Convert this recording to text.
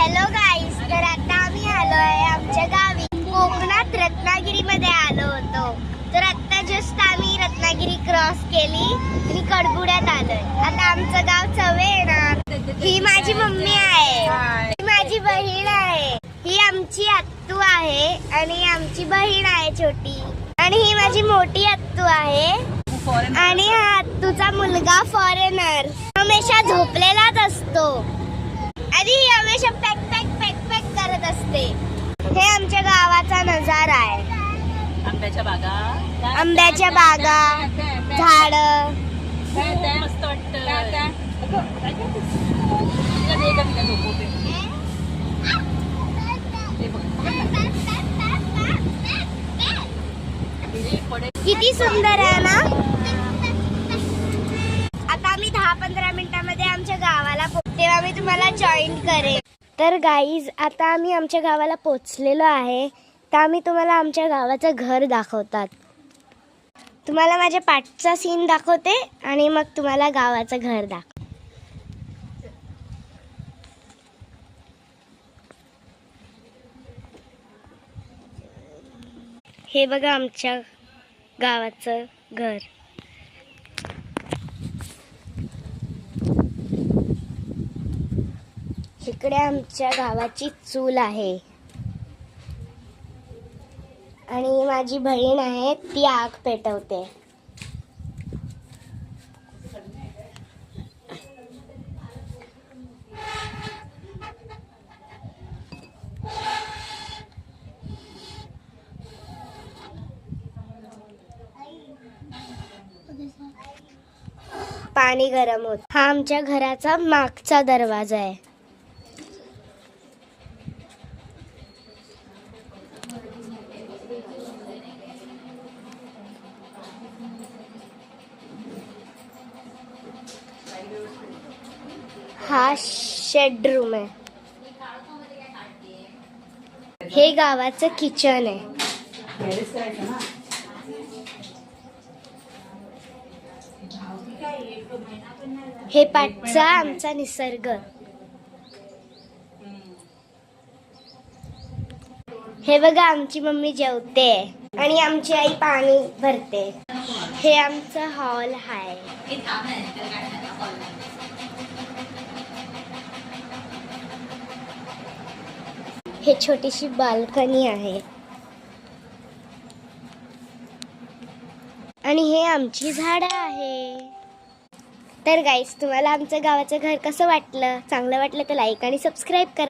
Hello गाईस, तर आता आम्ही आलोय आमच्या गावी. कोकणात रत्नागिरीमध्ये आलो होतो. तर आता जस्ट आम्ही रत्नागिरी क्रॉस केली आणि कडबुड्यात आलोय. आता आमचं गाव चवे येणार. ही माझी मम्मी आहे, ही माझी बहीण आहे, ही आमची आत्तू आहे आणि आमची बहीण आहे छोटी. आणि ही माझी मोठी आत्तू आहे आणि हा आत्तूचा मुलगा फॉरेनर हमेशा झोपलेलाच असतो आणि ही हमेशा पॅक पॅक पॅक पॅक करत असते. हे आमच्या गावाचा नजारा आहे. आंब्याच्या बागा, झाड. मस्त वाटतं. किती सुंदर आहे ना. आता आम्ही 10-15 मिनिटांमध्ये आमच्या गावाला तेव्हा मी तुम्हाला जॉईन करेन. तर गाईज, आता आम्ही आमच्या गावाला पोचलेलो आहे. तर आम्ही तुम्हाला आमच्या गावाचं घर दाखवतात. तुम्हाला माझ्या पाठचा सीन दाखवते आणि मग तुम्हाला गावाचं घर दाखव. हे बघा आमच्या गावाचं घर. इकडे आमच्या गावाची चूल आहे आणि माझी बहीण आहे, ती आग पेटवते. पाणी गरम होत. हा आमच्या घराचा मागचा दरवाजा आहे. हा शेड रूम आहे. हे गावाचं किचन आहे. हे पाठचा आमचा निसर्ग. हे बघा आमची मम्मी जेवते आणि आमची आई पाणी भरते. हे आमचं हॉल आहे. हे छोटीशी बाल्कनी आहे आणि हे आमची झाडं आहे. तर गाईस, तुम्हाला आमचं गावाचं घर कसं वाटलं? चांगलं वाटलं तर लाईक आणि सबस्क्राईब करा.